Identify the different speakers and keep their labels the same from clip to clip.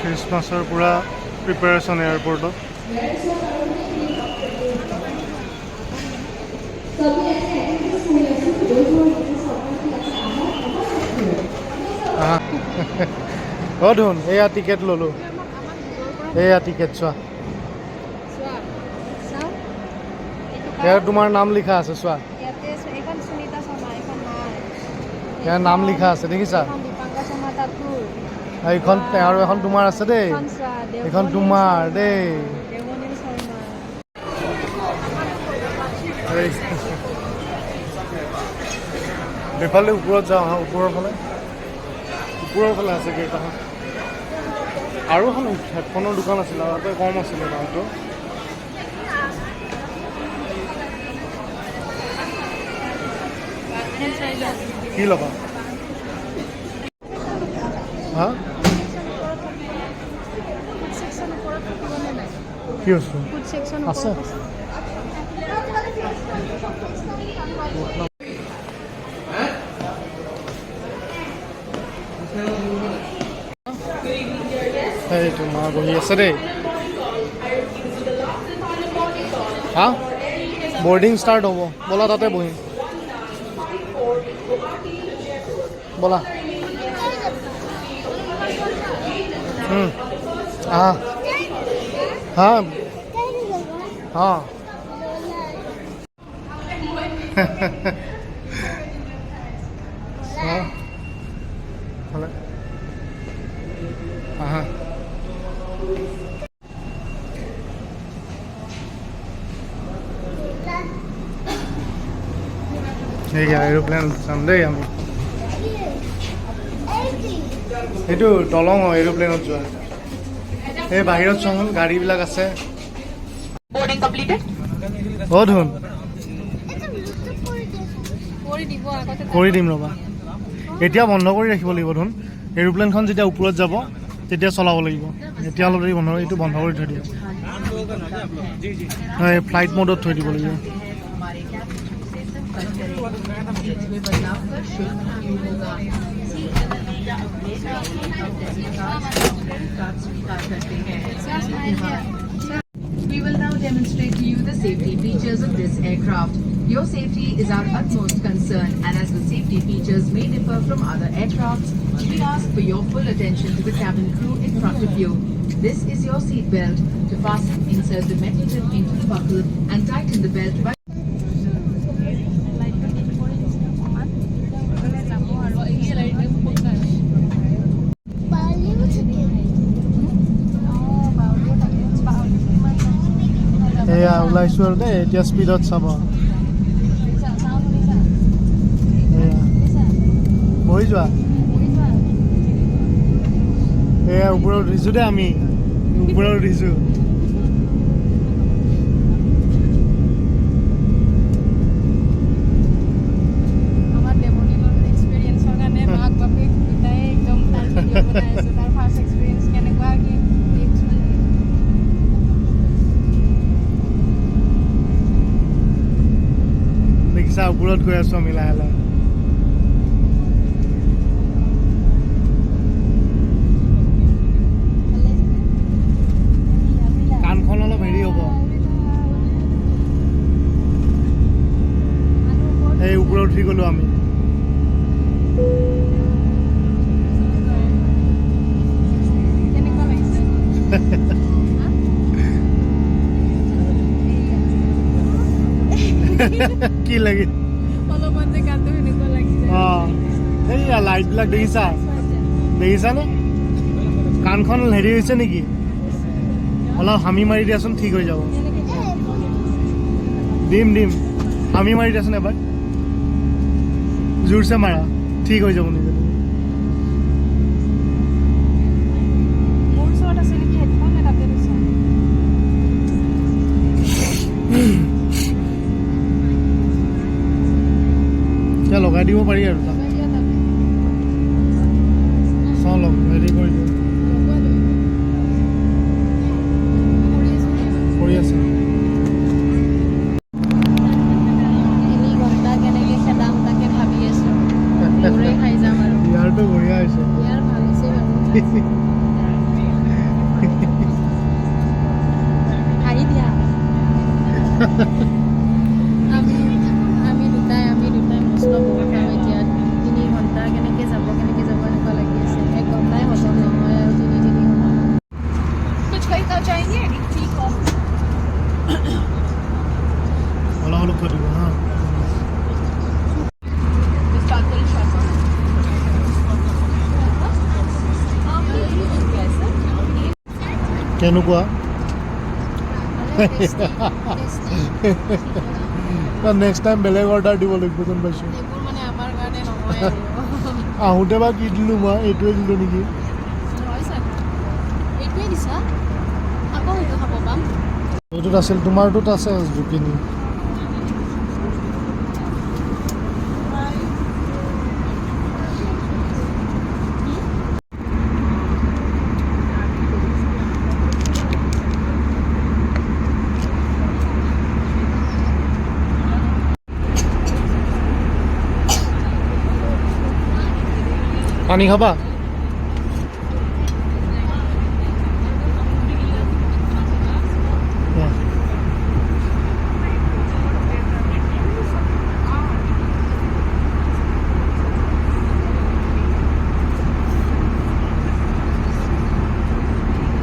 Speaker 1: ক্ৰিছমাছৰ পুৰা প্ৰিপাৰেশ্যন এয়াৰপৰ্টত। অ' ধুন এয়া টিকেট ল'লোঁ, এয়া টিকেট চোৱা, ইয়াত তোমাৰ নাম লিখা আছে চোৱা, ইয়াৰ নাম লিখা আছে দেখিছা? এইখন আৰু এখন তোমাৰ আছে দেই, এইখন তোমাৰ দেই। এইফালে ওপৰত যাওঁ হা, ওপৰৰ ফালে আছে গেট এখন। আৰু এখন হেডফোনৰ দোকান আছিলে, তাতে কম আছিলে দামটো। কি ল'বা? হা কি বস্তু আছে? সেইটো মা বহি আছে দেই। হা বৰ্ডিং ষ্টাৰ্ট হ'ব, ব'লা তাতে বহিম, ব'লা। হা হা হা হা ঠিক আছে, এৰোপ্লেন চাম দেই আমি। এইটো দলং হয় এৰোপ্লেনত যোৱা। এই বাহিৰত চোন গাড়ীবিলাক আছে। অ' ধুন কৰি দিম ৰ'বা, এতিয়া বন্ধ কৰি ৰাখিব লাগিব ধুন। এৰোপ্লেনখন যেতিয়া ওপৰত যাব তেতিয়া চলাব লাগিব, এতিয়া অলপ দেৰি এইটো বন্ধ কৰি থৈ দিয়ে। হয়, ফ্লাইট মোডত থৈ দিব লাগিব।
Speaker 2: We will now demonstrate to you the safety features of this aircraft. Your safety is our utmost concern, and as the safety features may differ from other aircrafts, we ask for your full attention to the cabin crew in front of you. This is your seat belt. To fasten, insert the metal tip into the buckle and tighten the belt by
Speaker 1: এয়া ওলাইছোঁ আৰু দেই, এতিয়া স্পীডত চাব। বহি যোৱা, এয়া ওপৰত উঠিছোঁ দেই, আমি ওপৰত উঠিছোঁ। দেখিছা ওপৰত গৈ আছোঁ আমি লাহে লাহে। কাণখন অলপ হেৰি হ'ব, এই ওপৰত উঠি গ'লোঁ আমি। কি লাগিল? অঁ এইয়া লাইটবিলাক দেখিছানে? কাণখন হেৰি হৈছে নেকি? অলপ হামি মাৰি দিয়াচোন, ঠিক হৈ যাব। দিম হামি মাৰি দিয়াচোন এবাৰ, জোৰছে মাৰা, ঠিক হৈ যাব নিজে। এতিয়া লগাই দিব পাৰি আৰু
Speaker 3: আহি দিয়া আমি দুটাই মস্ত বহুত খাম এতিয়া 3 ঘণ্টা কেনেকৈ যাব এনেকুৱা লাগি আছে 1 ঘণ্টাই হজম নহয় আৰু 3 ঘণ্টা
Speaker 2: कुछ खरीदना चाहेंगे ठीक हो
Speaker 1: অলপ অলপ কৰি দিব হা
Speaker 2: इसका अंकल शॉप
Speaker 1: কেনেকুৱা নেক্সট টাইম বেলেগ অৰ্ডাৰ দিব লাগিব যেন পাইছোঁ
Speaker 3: এইবোৰ মানে আমাৰ কাৰণে নহয় আৰু
Speaker 1: আহোঁতে বা কি দিলোঁ মই এইটোৱে দিলোঁ নেকি
Speaker 3: হয় চাগে এইটোৱে দিছা আকৌ সেইটো খাব পাম
Speaker 1: এইটোত আছিল তোমাৰটোত আছে জুকিনি পানী খাবা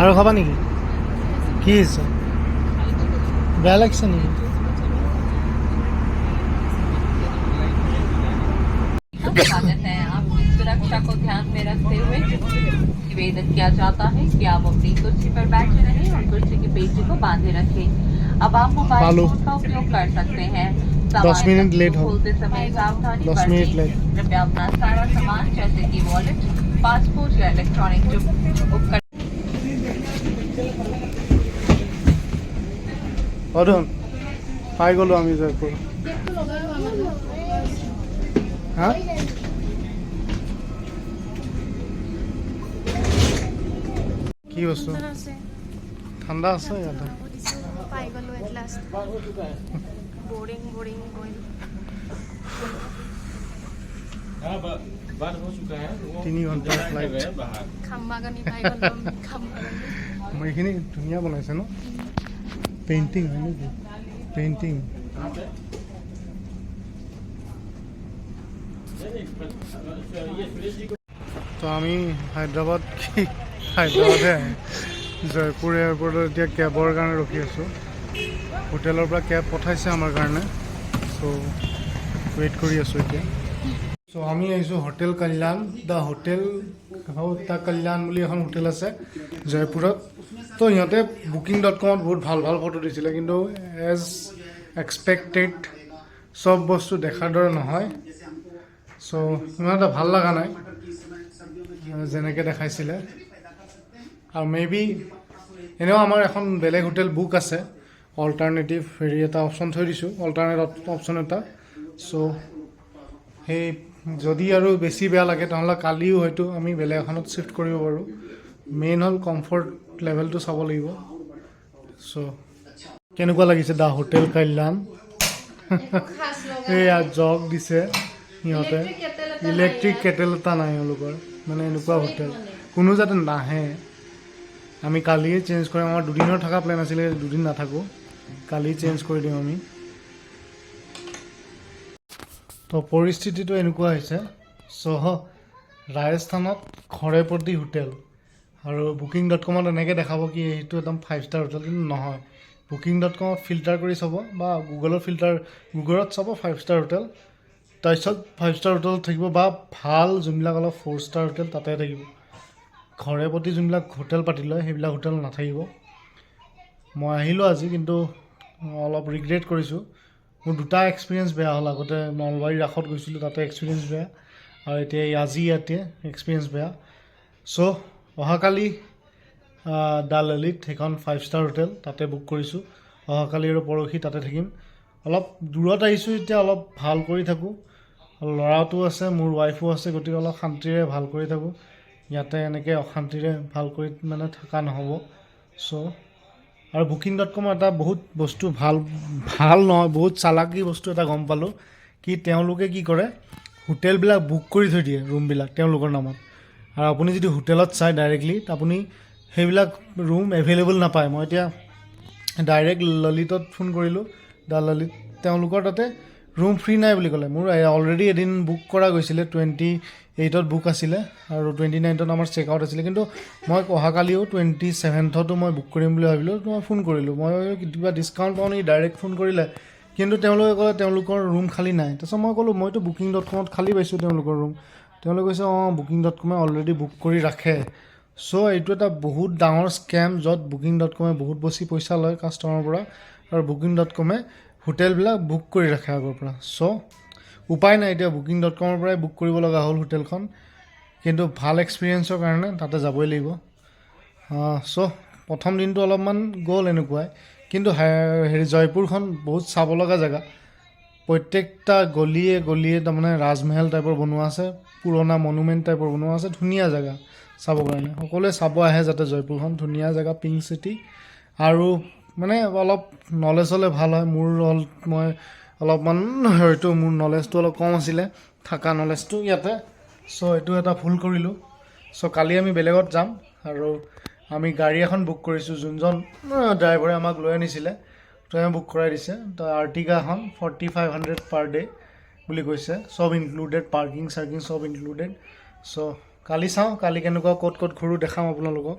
Speaker 1: আৰু খাবা নেকি কি হৈছে বেয়া লাগিছে নেকি
Speaker 4: स्वागत है आपकी सुरक्षा को ध्यान में रखते हुए निवेदन किया जाता है कि आप अपनी कुर्सी पर बैठे रहें और कुर्सी की पेटी को बांधे रखें अब आप मोबाइल
Speaker 1: पालो।
Speaker 4: फोन का उपयोग कर सकते हैं
Speaker 1: 10 मिनट लेट हो।
Speaker 4: खोलते समय सावधानी
Speaker 1: 10 मिनट
Speaker 4: बरतें
Speaker 1: लेट।
Speaker 4: कृपया अपना सारा सामान जैसे कि वॉलेट पासपोर्ट या इलेक्ट्रॉनिक उपकरण
Speaker 1: অধন পাই গ'লোঁ আমি জয়পুৰ হা কি বস্তু ঠাণ্ডা আছে ইয়াতে
Speaker 3: পাই গ'লোঁ এট লাষ্ট বৰিং গ'ল
Speaker 1: 3 ঘণ্টা ফ্লাইট
Speaker 3: খাম্বাগানি পাই গ'লোঁ খাম্বাগানি
Speaker 1: এইখিনি ধুনীয়া বনাইছে ন পেইণ্টিং হয় নেকি পেইণ্টিং তো আমি হায়দৰাবাদহে জয়পুৰ এয়াৰপৰ্টত এতিয়া কেবৰ কাৰণে ৰখি আছোঁ হোটেলৰ পৰা কেব পঠাইছে আমাৰ কাৰণে চ' ৱেইট কৰি আছোঁ এতিয়া চ' আমি আহিছোঁ হোটেল কল্যাণ দ্য হোটেল দ্য কল্যাণ বুলি এখন হোটেল আছে জয়পুৰত তো সিহঁতে booking.com বহুত ভাল ভাল ফটো দিছিলে কিন্তু এজ এক্সপেক্টেড চব বস্তু দেখাৰ দৰে নহয় চ' ইমান এটা ভাল লগা নাই যেনেকৈ দেখাইছিলে আৰু মেবি এনেও আমাৰ এখন বেলেগ হোটেল বুক আছে অল্টাৰনেটিভ হেৰি এটা অপশ্যন থৈ দিছোঁ অল্টাৰনেট অপশ্যন এটা চ' সেই যদি আৰু বেছি বেয়া লাগে তেনেহ'লে কালিও হয়তো আমি বেলেগ এখনত শ্বিফ্ট কৰিব পাৰোঁ মেইন হ'ল কমফৰ্ট লেভেলটো চাব লাগিব চ' কেনেকুৱা লাগিছে দ্য হোটেল কল্যাণ এয়া জগ দিছে সিহঁতে ইলেক্ট্ৰিক কেটেল এটা নাই এওঁলোকৰ মানে এনেকুৱা হোটেল কোনো যাতে নাহে আমি কালিয়ে চেঞ্জ কৰিম আমাৰ দুদিনৰ থকা প্লেন আছিলে দুদিন নাথাকোঁ কালি চেঞ্জ কৰি দিম আমি তো পৰিস্থিতিটো এনেকুৱা হৈছে ৰাজস্থানত ঘৰেপতি হোটেল আৰু booking.com এনেকৈ দেখাব কি এইটো একদম 5 ষ্টাৰ হোটেল কিন্তু নহয় booking.com ফিল্টাৰ কৰি চাব বা গুগলত চাব 5 ষ্টাৰ হোটেল তাৰপিছত 5 ষ্টাৰ হোটেল থাকিব বা ভাল যোনবিলাক অলপ 4 ষ্টাৰ হোটেল তাতে থাকিব ঘৰেপতি যোনবিলাক হোটেল পাতি লয় সেইবিলাক হোটেল নাথাকিব মই আহিলোঁ আজি কিন্তু অলপ ৰিগ্ৰেট কৰিছোঁ মোৰ দুটা এক্সপিৰিয়েঞ্চ বেয়া হ'ল আগতে নলবাৰীৰ ৰাসত গৈছিলোঁ তাতে এক্সপিৰিয়েঞ্চ বেয়া আৰু এতিয়া আজি ইয়াতে এক্সপিৰিয়েঞ্চ বেয়া চ' অহাকালি দ্য ললিত সেইখন 5 ষ্টাৰ হোটেল তাতে বুক কৰিছোঁ অহাকালি আৰু পৰহি তাতে থাকিম অলপ দূৰত আহিছোঁ এতিয়া অলপ ভাল কৰি থাকোঁ ল'ৰাটো আছে মোৰ ৱাইফো আছে গতিকে অলপ শান্তিৰে ভাল কৰি থাকোঁ ইয়াতে এনেকৈ অশান্তিৰে ভাল কৰি মানে থকা নহ'ব চ' আৰু booking.com এটা বহুত বস্তু ভাল নহয় বহুত চালাকি বস্তু এটা গম পালোঁ কি তেওঁলোকে কি কৰে হোটেলবিলাক বুক কৰি থৈ দিয়ে ৰুমবিলাক তেওঁলোকৰ নামত আৰু আপুনি যদি হোটেলত চাই ডাইৰেক্টলি আপুনি সেইবিলাক ৰুম এভেইলেবল নাপায়। মই এতিয়া ডাইৰেক্ট ললিতত ফোন কৰিলোঁ, দ্য ললিত, তেওঁলোকৰ তাতে ৰুম ফ্ৰী নাই বুলি ক'লে। মোৰ অলৰেডি এদিন বুক কৰা গৈছিলে, 28ত বুক আছিলে আৰু 29ত আমাৰ চেক আউট আছিলে, কিন্তু মই অহাকালিও 27টো মই বুক কৰিম বুলি ভাবিলোঁ। মই ফোন কৰিলোঁ, মই কিবা ডিছকাউণ্ট পাওঁ নেকি, ডাইৰেক্ট ফোন কৰিলে, কিন্তু তেওঁলোকে ক'লে তেওঁলোকৰ ৰুম খালী নাই। তাৰপিছত মই ক'লোঁ মইতো booking.com-ত খালী পাইছোঁ তেওঁলোকৰ ৰুম। তেওঁলোকে কৈছে অঁ booking.com-এ অলৰেডি বুক কৰি ৰাখে। চ' এইটো এটা বহুত ডাঙৰ স্কেম, য'ত booking.com-এ বহুত বেছি পইচা লয় কাষ্টমাৰৰ পৰা, আৰু booking.com-এ হোটেলবিলাক বুক কৰি ৰাখে আগৰ পৰা। চ' উপায় নাই, এতিয়া booking.com-ৰ পৰাই বুক কৰিব লগা হ'ল হোটেলখন, কিন্তু ভাল এক্সপিৰিয়েঞ্চৰ কাৰণে তাতে যাবই লাগিব। চ' প্ৰথম দিনটো অলপমান গ'ল এনেকুৱাই, কিন্তু জয়পুৰখন বহুত চাব লগা জেগা। প্ৰত্যেকটা গলিয়ে গলিয়ে তাৰমানে ৰাজমহল টাইপৰ বনোৱা আছে, পুৰণা মনুমেণ্ট টাইপৰ বনোৱা আছে, ধুনীয়া জেগা চাবৰ কাৰণে। সকলোৱে চাব আহে যাতে জয়পুৰখন, ধুনীয়া জেগা, পিংক চিটি, আৰু মানে অলপ নলেজ হ'লে ভাল হয়। মই অলপমান হয়তো মোৰ নলেজটো অলপ কম আছিলে, থকা নলেজটো ইয়াতে। চ' এইটো এটা ভুল কৰিলোঁ। চ' কালি আমি বেলেগত যাম, আৰু আমি গাড়ী এখন বুক কৰিছোঁ। যোনজন ড্ৰাইভাৰে আমাক লৈ আনিছিলে তেওঁ বুক কৰাই দিছে। তো আৰ্টিকা এখন 4500 পাৰ ডে' বুলি কৈছে, চব ইনক্লুডেড, পাৰ্কিং চাৰ্কিং চব ইনক্লুডেড। চ' কালি চাওঁ, কালি কেনেকুৱা ক'ত ঘূৰোঁ দেখাম আপোনালোকক।